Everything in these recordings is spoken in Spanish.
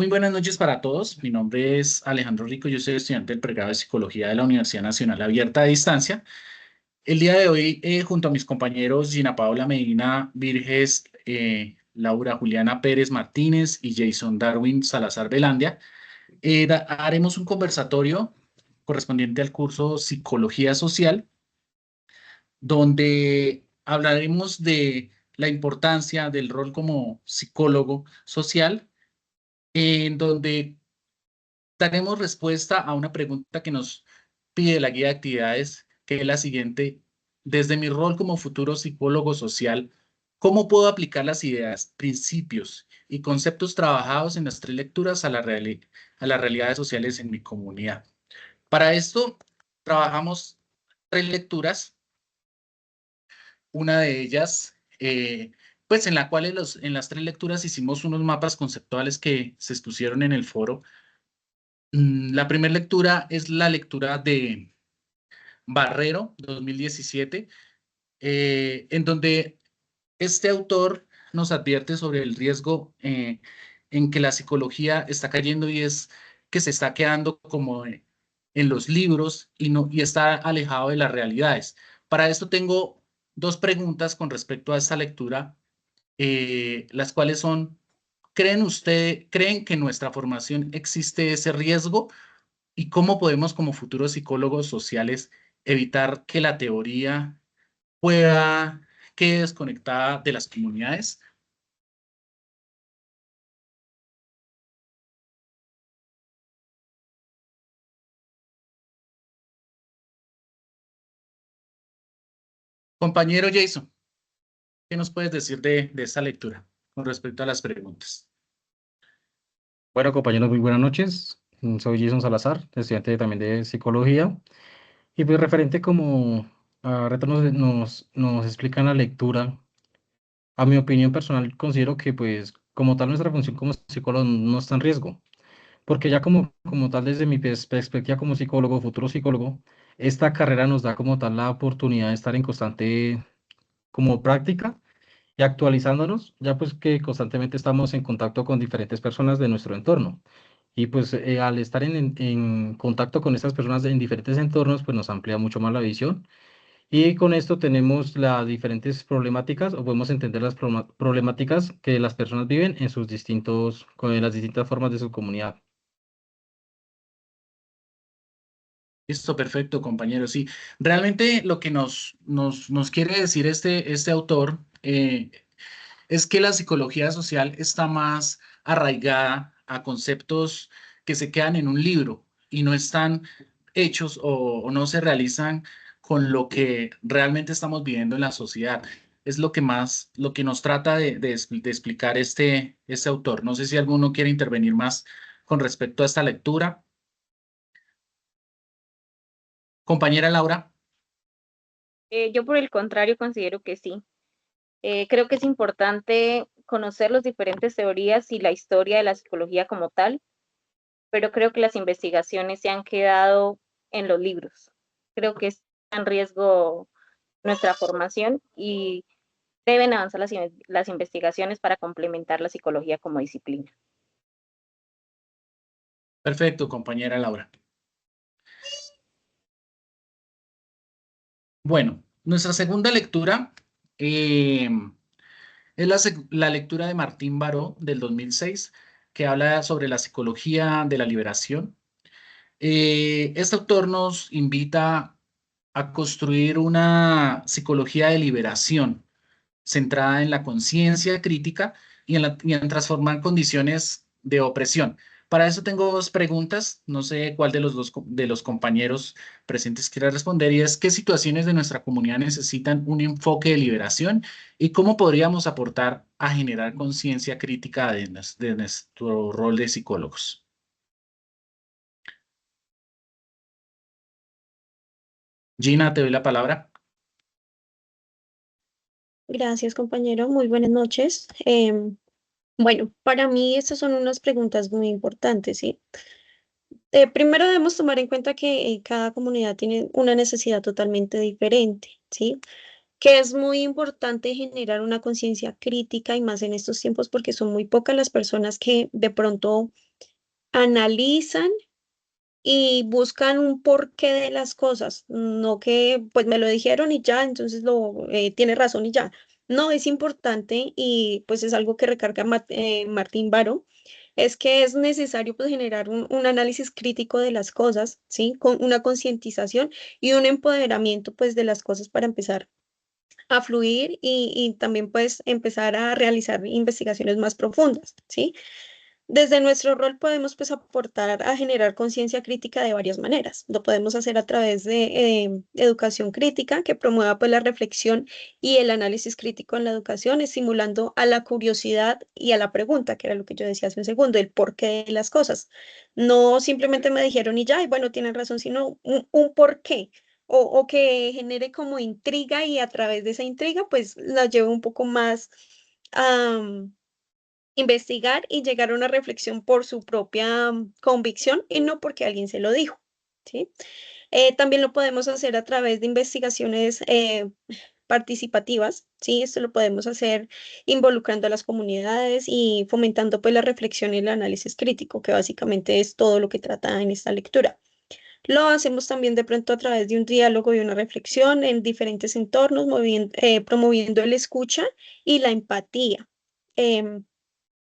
Muy buenas noches para todos. Mi nombre es Alejandro Rico. Yo soy estudiante del pregrado de Psicología de la Universidad Nacional Abierta a Distancia. El día de hoy, junto a mis compañeros Gina Paola Medina Virges, Laura Juliana Pérez Martínez y Jason Darwin Salazar Velandia, haremos un conversatorio correspondiente al curso Psicología Social, donde hablaremos de la importancia del rol como psicólogo social, en donde daremos respuesta a una pregunta que nos pide la guía de actividades, que es la siguiente. Desde mi rol como futuro psicólogo social, ¿cómo puedo aplicar las ideas, principios y conceptos trabajados en las tres lecturas a a las realidades sociales en mi comunidad? Para esto, trabajamos tres lecturas. Una de ellas, pues en la cual en las tres lecturas hicimos unos mapas conceptuales que se expusieron en el foro. La primera lectura es la lectura de Barrero, 2017, en donde este autor nos advierte sobre el riesgo en que la psicología está cayendo y es que se está quedando como en los libros y está alejado de las realidades. Para esto tengo dos preguntas con respecto a esta lectura, las cuales son, ¿creen que en nuestra formación existe ese riesgo? ¿Y cómo podemos, como futuros psicólogos sociales, evitar que la teoría pueda quede desconectada de las comunidades? Compañero Jason, ¿qué nos puedes decir de esta lectura con respecto a las preguntas? Bueno, compañeros, muy buenas noches. Soy Jason Salazar, estudiante también de psicología. Y pues referente como a reto nos explican la lectura, a mi opinión personal considero que pues como tal nuestra función como psicólogo no está en riesgo, porque ya como tal desde mi perspectiva como psicólogo, futuro psicólogo, esta carrera nos da como tal la oportunidad de estar en constante como práctica y actualizándonos, ya pues que constantemente estamos en contacto con diferentes personas de nuestro entorno. Y pues al estar en contacto con estas personas en diferentes entornos, pues nos amplía mucho más la visión. Y con esto tenemos las diferentes problemáticas o podemos entender las problemáticas que las personas viven en sus con las distintas formas de su comunidad. Listo, perfecto, compañero. Sí, realmente lo que nos quiere decir este autor es que la psicología social está más arraigada a conceptos que se quedan en un libro y no están hechos o no se realizan con lo que realmente estamos viviendo en la sociedad. Es lo que nos trata de explicar este autor. No sé si alguno quiere intervenir más con respecto a esta lectura. Compañera Laura. Yo por el contrario considero que sí. Creo que es importante conocer las diferentes teorías y la historia de la psicología como tal, pero creo que las investigaciones se han quedado en los libros. Creo que está en riesgo nuestra formación y deben avanzar las investigaciones para complementar la psicología como disciplina. Perfecto, compañera Laura. Bueno, nuestra segunda lectura es la lectura de Martín Baró del 2006, que habla sobre la psicología de la liberación. Este autor nos invita a construir una psicología de liberación centrada en la conciencia crítica y en transformar condiciones de opresión. Para eso tengo dos preguntas, no sé cuál de de los compañeros presentes quiera responder, y es qué situaciones de nuestra comunidad necesitan un enfoque de liberación y cómo podríamos aportar a generar conciencia crítica de nuestro rol de psicólogos. Gina, te doy la palabra. Gracias, compañero. Muy buenas noches. Bueno, para mí estas son unas preguntas muy importantes, ¿sí? Primero debemos tomar en cuenta que cada comunidad tiene una necesidad totalmente diferente, ¿sí? Que es muy importante generar una conciencia crítica y más en estos tiempos porque son muy pocas las personas que de pronto analizan y buscan un porqué de las cosas, no que pues me lo dijeron y ya, entonces tiene razón y ya. No, es importante y pues es algo que recarga Martín Baró, es que es necesario pues generar un análisis crítico de las cosas, ¿sí? Con una concientización y un empoderamiento pues de las cosas para empezar a fluir y también pues empezar a realizar investigaciones más profundas, ¿sí? Desde nuestro rol podemos pues aportar a generar conciencia crítica de varias maneras. Lo podemos hacer a través de educación crítica que promueva pues la reflexión y el análisis crítico en la educación, estimulando a la curiosidad y a la pregunta, que era lo que yo decía hace un segundo, el porqué de las cosas. No simplemente me dijeron y ya, y bueno, tienen razón, sino un porqué. O que genere como intriga y a través de esa intriga pues la lleve un poco más investigar y llegar a una reflexión por su propia convicción y no porque alguien se lo dijo, ¿sí? También lo podemos hacer a través de investigaciones participativas, ¿sí? Esto lo podemos hacer involucrando a las comunidades y fomentando pues la reflexión y el análisis crítico, que básicamente es todo lo que trata en esta lectura. Lo hacemos también de pronto a través de un diálogo y una reflexión en diferentes entornos, promoviendo el escucha y la empatía. Em,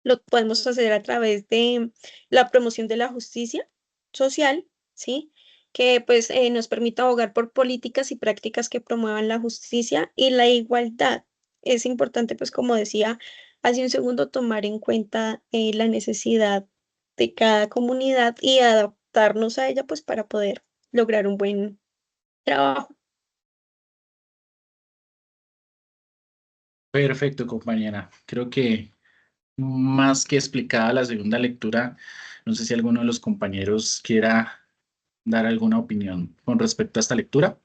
lo podemos hacer a través de la promoción de la justicia social, ¿sí? Que pues nos permita abogar por políticas y prácticas que promuevan la justicia y la igualdad. Es importante, pues como decía hace un segundo, tomar en cuenta la necesidad de cada comunidad y adaptarnos a ella, pues para poder lograr un buen trabajo. Perfecto, compañera. Creo que más que explicada la segunda lectura, no sé si alguno de los compañeros quiera dar alguna opinión con respecto a esta lectura.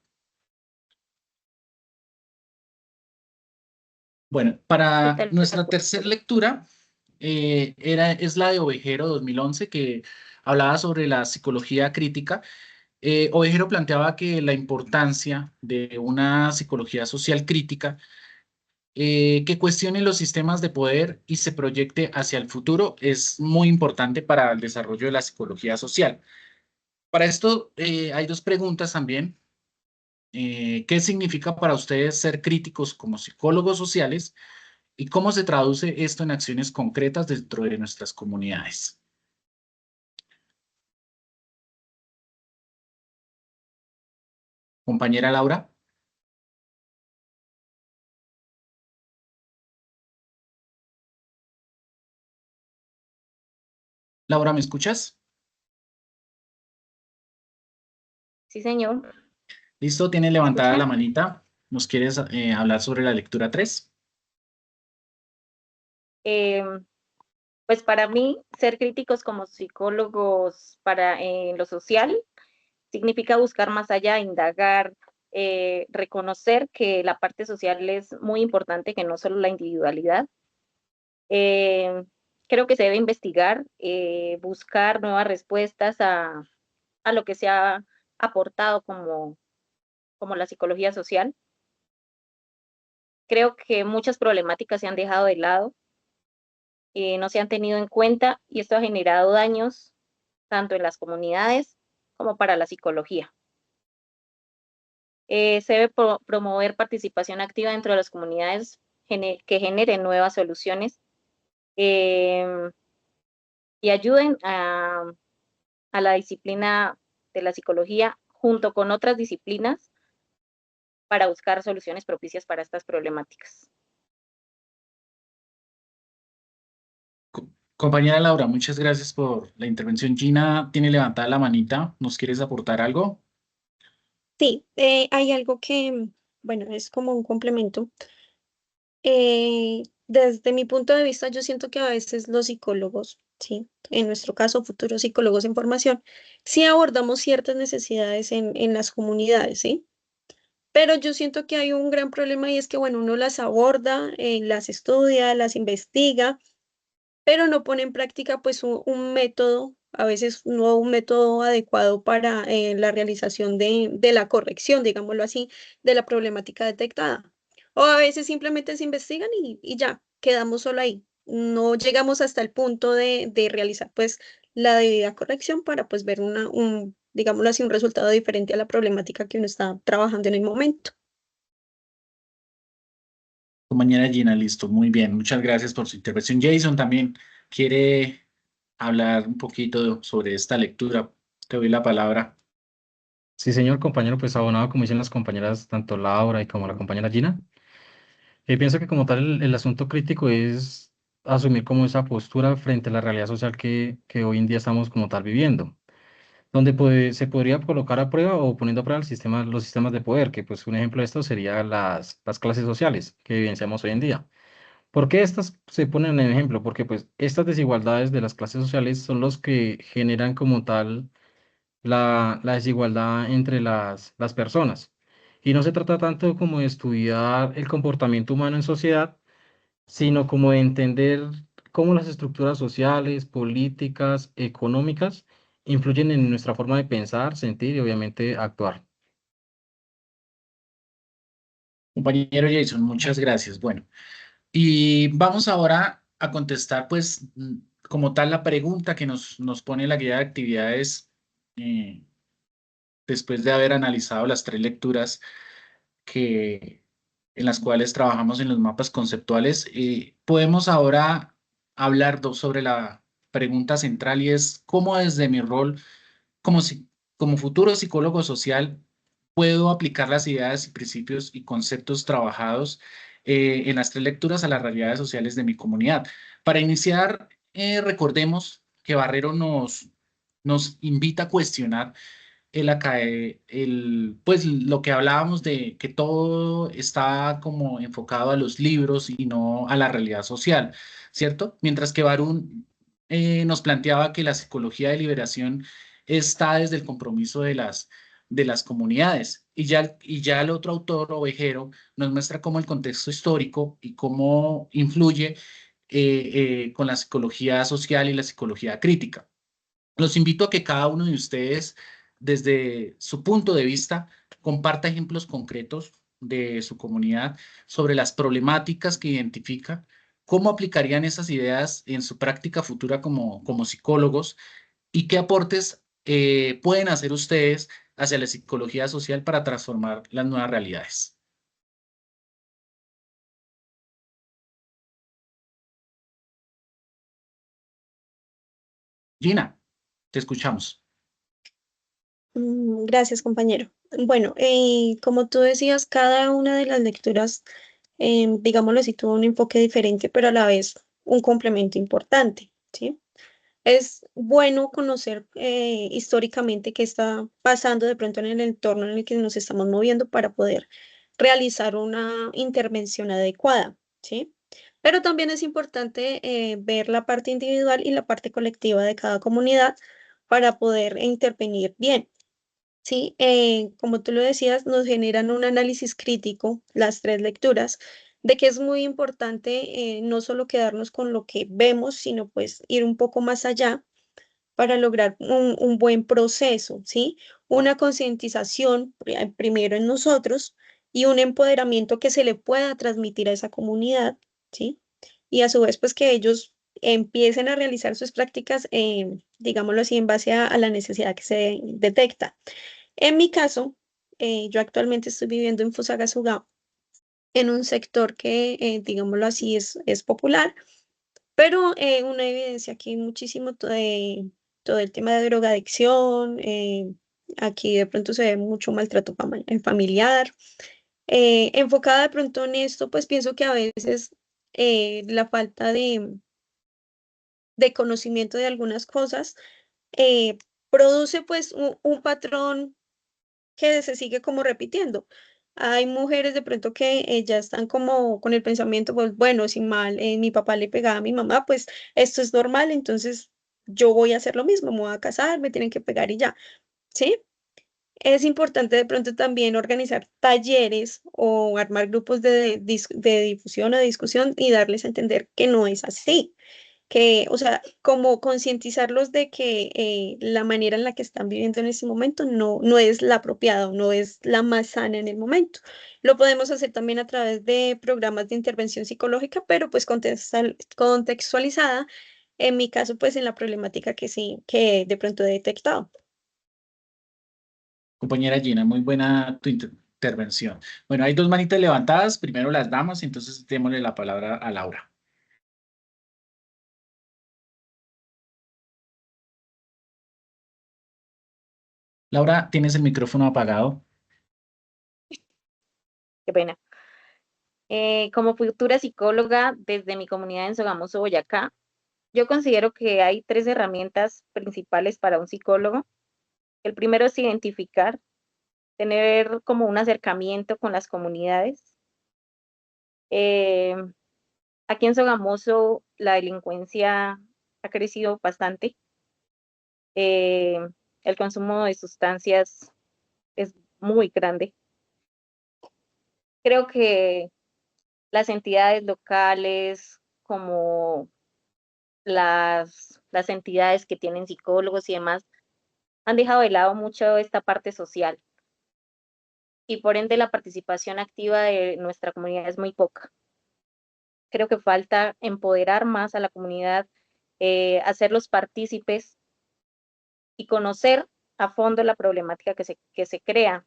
Bueno, para Totalmente de nuestra acuerdo. tercera lectura es la de Ovejero 2011 que hablaba sobre la psicología crítica. Ovejero planteaba que la importancia de una psicología social crítica que cuestione los sistemas de poder y se proyecte hacia el futuro es muy importante para el desarrollo de la psicología social. Para esto hay dos preguntas también. ¿Qué significa para ustedes ser críticos como psicólogos sociales y cómo se traduce esto en acciones concretas dentro de nuestras comunidades? Compañera Laura. Laura, ¿me escuchas? Sí, señor. Listo, tiene ¿Me levantada la escucha? manita. ¿Nos quieres hablar sobre la lectura 3? Em, pues para mí, ser críticos como psicólogos para lo social significa buscar más allá, indagar, reconocer que la parte social es muy importante, que no solo la individualidad. Eh, Creo que se debe investigar, buscar nuevas respuestas a lo que se ha aportado como la psicología social. Creo que muchas problemáticas se han dejado de lado, no se han tenido en cuenta y esto ha generado daños tanto en las comunidades como para la psicología. Se debe promover participación activa dentro de las comunidades que generen nuevas soluciones eh, y ayuden a la disciplina de la psicología junto con otras disciplinas para buscar soluciones propicias para estas problemáticas. Compañera Laura, muchas gracias por la intervención. Gina tiene levantada la manita. ¿Nos quieres aportar algo? Sí, hay algo que, bueno, es como un complemento. Desde mi punto de vista, yo siento que a veces los psicólogos, sí, en nuestro caso, futuros psicólogos en formación, sí abordamos ciertas necesidades en las comunidades, sí, pero yo siento que hay un gran problema y es que, bueno, uno las aborda, las estudia, las investiga, pero no pone en práctica pues un método, a veces no un método adecuado para la realización de la corrección, digámoslo así, de la problemática detectada. O a veces simplemente se investigan y ya, quedamos solo ahí. No llegamos hasta el punto de realizar pues la debida corrección para pues ver digámoslo así, un resultado diferente a la problemática que uno está trabajando en el momento. Compañera Gina, listo, muy bien. Muchas gracias por su intervención. Jason también quiere hablar un poquito sobre esta lectura. Te doy la palabra. Sí, señor compañero, pues abonado, como dicen las compañeras, tanto Laura y como la compañera Gina. Pienso que como tal el asunto crítico es asumir como esa postura frente a la realidad social que hoy en día estamos como tal viviendo, donde se podría colocar a prueba o poniendo a prueba los sistemas de poder, que pues un ejemplo de esto sería las clases sociales que vivenciamos hoy en día. ¿Por qué estas se ponen en ejemplo? Porque pues estas desigualdades de las clases sociales son los que generan como tal la desigualdad entre las personas. Y no se trata tanto como de estudiar el comportamiento humano en sociedad, sino como de entender cómo las estructuras sociales, políticas, económicas influyen en nuestra forma de pensar, sentir y obviamente actuar. Compañero Jason, muchas gracias. Bueno, y vamos ahora a contestar, pues, como tal, la pregunta que nos pone la guía de actividades eh, después de haber analizado las tres lecturas que, en las cuales trabajamos en los mapas conceptuales. Podemos ahora hablar sobre la pregunta central y es cómo desde mi rol como, como futuro psicólogo social puedo aplicar las ideas y principios y conceptos trabajados en las tres lecturas a las realidades sociales de mi comunidad. Para iniciar, recordemos que Barrero nos invita a cuestionar pues lo que hablábamos de que todo está como enfocado a los libros y no a la realidad social, ¿cierto? Mientras que Barún nos planteaba que la psicología de liberación está desde el compromiso de las comunidades. Y ya el otro autor, Ovejero, nos muestra cómo el contexto histórico y cómo influye con la psicología social y la psicología crítica. Los invito a que cada uno de ustedes, desde su punto de vista, comparta ejemplos concretos de su comunidad sobre las problemáticas que identifica, cómo aplicarían esas ideas en su práctica futura como psicólogos y qué aportes pueden hacer ustedes hacia la psicología social para transformar las nuevas realidades. Gina, te escuchamos. Gracias, compañero. Bueno, como tú decías, cada una de las lecturas, digámoslo así, tuvo un enfoque diferente, pero a la vez un complemento importante, ¿sí? Es bueno conocer históricamente qué está pasando de pronto en el entorno en el que nos estamos moviendo para poder realizar una intervención adecuada, ¿sí? Pero también es importante ver la parte individual y la parte colectiva de cada comunidad para poder intervenir bien. Sí, como tú lo decías, nos generan un análisis crítico, las tres lecturas, de que es muy importante no solo quedarnos con lo que vemos, sino pues ir un poco más allá para lograr un buen proceso, ¿sí? Una concientización primero en nosotros y un empoderamiento que se le pueda transmitir a esa comunidad, ¿sí? Y a su vez, pues que ellos empiecen a realizar sus prácticas, digámoslo así, en base a la necesidad que se detecta. En mi caso, yo actualmente estoy viviendo en Fusagasugá, en un sector que, digámoslo así, es popular, pero una evidencia aquí muchísimo todo el tema de drogadicción, aquí de pronto se ve mucho maltrato familiar. Enfocada de pronto en esto, pues pienso que a veces la falta de conocimiento de algunas cosas eh, produce pues un patrón que se sigue como repitiendo. Hay mujeres de pronto que ya están como con el pensamiento, pues bueno, si mal mi papá le pegaba a mi mamá, pues esto es normal, entonces yo voy a hacer lo mismo, me voy a casar, me tienen que pegar y ya, ¿sí? Es importante de pronto también organizar talleres o armar grupos de difusión o de discusión y darles a entender que no es así, que, o sea, como concientizarlos de que la manera en la que están viviendo en ese momento no es la apropiada, o no es la más sana en el momento. Lo podemos hacer también a través de programas de intervención psicológica, pero pues contextualizada En mi caso, pues en la problemática que sí, que de pronto he detectado. Compañera Gina, muy buena tu intervención. Bueno, hay dos manitas levantadas, primero las damas, entonces démosle la palabra a Laura. Laura, tienes el micrófono apagado. Qué pena. Como futura psicóloga desde mi comunidad en Sogamoso, Boyacá, yo considero que hay tres herramientas principales para un psicólogo. El primero es identificar, tener como un acercamiento con las comunidades. Eh, Aquí en Sogamoso la delincuencia ha crecido bastante. Eh, el consumo de sustancias es muy grande. Creo que las entidades locales, como las entidades que tienen psicólogos y demás, han dejado de lado mucho esta parte social y por ende la participación activa de nuestra comunidad es muy poca. Creo que falta empoderar más a la comunidad, hacerlos partícipes y conocer a fondo la problemática que se crea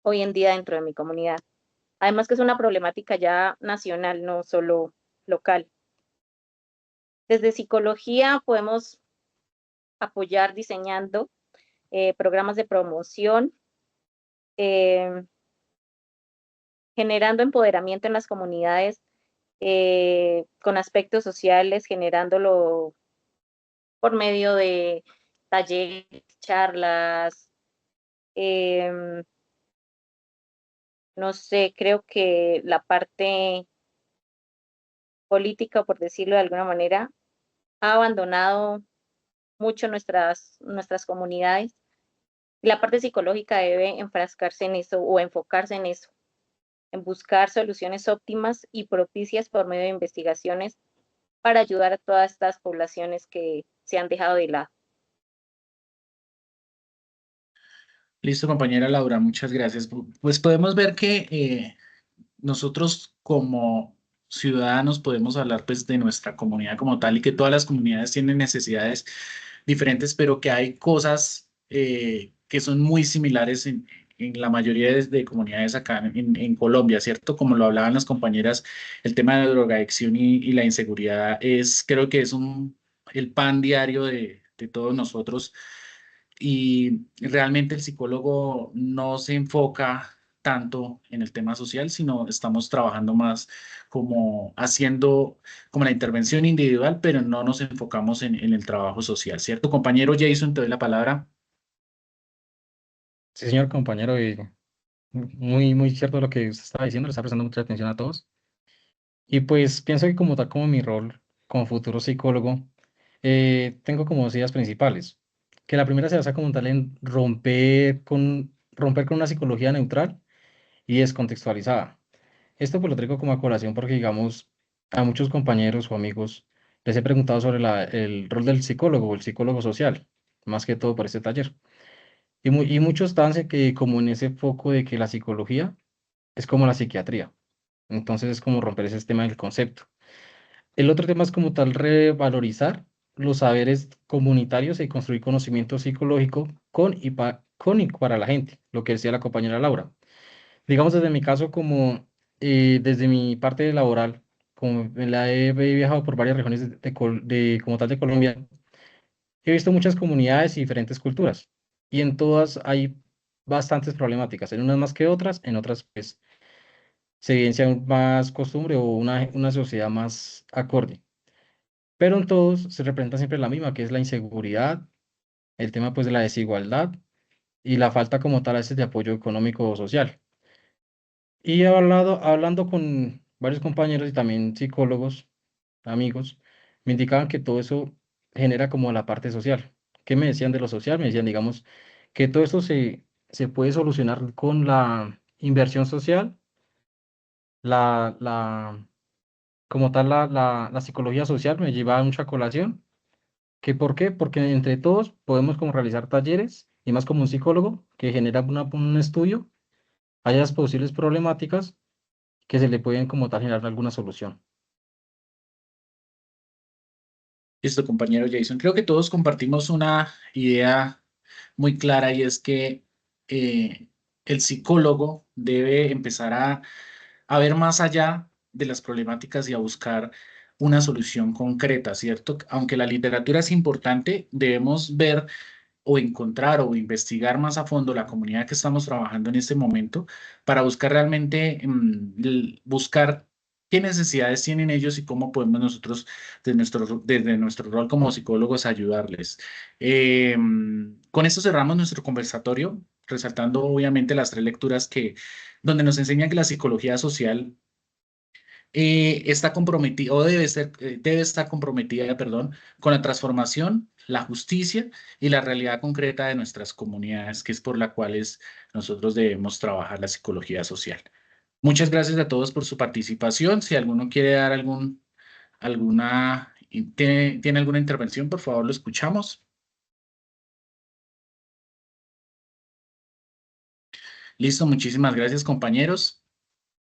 hoy en día dentro de mi comunidad. Además que es una problemática ya nacional, no solo local. Desde psicología podemos apoyar diseñando programas de promoción, eh, generando empoderamiento en las comunidades con aspectos sociales, generándolo por medio de talleres, charlas, em, no sé, creo que la parte política, por decirlo de alguna manera, ha abandonado mucho nuestras comunidades. Y la parte psicológica debe enfrascarse en eso o enfocarse en eso, en buscar soluciones óptimas y propicias por medio de investigaciones para ayudar a todas estas poblaciones que se han dejado de lado. Listo, compañera Laura, muchas gracias. Pues podemos ver que nosotros como ciudadanos podemos hablar pues de nuestra comunidad como tal y que todas las comunidades tienen necesidades diferentes, pero que hay cosas que son muy similares en la mayoría de comunidades acá en Colombia, ¿cierto? Como lo hablaban las compañeras, el tema de la drogadicción y la inseguridad es, creo que es el pan diario de todos nosotros y realmente el psicólogo no se enfoca tanto en el tema social, sino estamos trabajando más como haciendo como la intervención individual, pero no nos enfocamos en el trabajo social, ¿cierto? Compañero Jason, te doy la palabra. Sí, señor compañero, y muy, muy cierto lo que usted estaba diciendo, le está prestando mucha atención a todos. Y pues pienso que como tal, como mi rol como futuro psicólogo, tengo como dos ideas principales. Que la primera se basa como tal en romper con una psicología neutral y descontextualizada. Esto pues lo traigo como a colación porque, digamos, a muchos compañeros o amigos les he preguntado sobre el rol del psicólogo o el psicólogo social, más que todo por este taller. Y muchos están como en ese foco de que la psicología es como la psiquiatría. Entonces es como romper ese tema del concepto. El otro tema es como tal revalorizar los saberes comunitarios y construir conocimiento psicológico con y para la gente, lo que decía la compañera Laura. Digamos desde mi caso, como desde mi parte laboral, como he viajado por varias regiones como tal de Colombia, he visto muchas comunidades y diferentes culturas, y en todas hay bastantes problemáticas, en unas más que otras, en otras pues se evidencia más costumbre o una sociedad más acorde. Pero en todos se representa siempre la misma, que es la inseguridad, el tema pues de la desigualdad y la falta como tal a veces de apoyo económico o social. Y he hablando con varios compañeros y también psicólogos, amigos, me indicaban que todo eso genera como la parte social. ¿Qué me decían de lo social? Me decían, digamos, que todo esto se puede solucionar con la inversión social, la, la, como tal la psicología social me lleva a mucha colación. ¿Qué por qué? Porque entre todos podemos como realizar talleres y más como un psicólogo que genera un estudio, hay las posibles problemáticas que se le pueden como tal generar alguna solución. Listo, compañero Jason. Creo que todos compartimos una idea muy clara y es que el psicólogo debe empezar a ver más allá de las problemáticas y a buscar una solución concreta, ¿cierto? Aunque la literatura es importante, debemos ver o encontrar o investigar más a fondo la comunidad que estamos trabajando en este momento para buscar realmente, buscar qué necesidades tienen ellos y cómo podemos nosotros, desde nuestro rol como psicólogos, ayudarles. Con esto cerramos nuestro conversatorio, resaltando obviamente las tres lecturas donde nos enseñan que la psicología social está comprometida o debe estar comprometida, perdón, con la transformación, la justicia y la realidad concreta de nuestras comunidades, que es por la cuales nosotros debemos trabajar la psicología social. Muchas gracias a todos por su participación. Si alguno quiere dar tiene alguna intervención, por favor, lo escuchamos. Listo, muchísimas gracias, compañeros.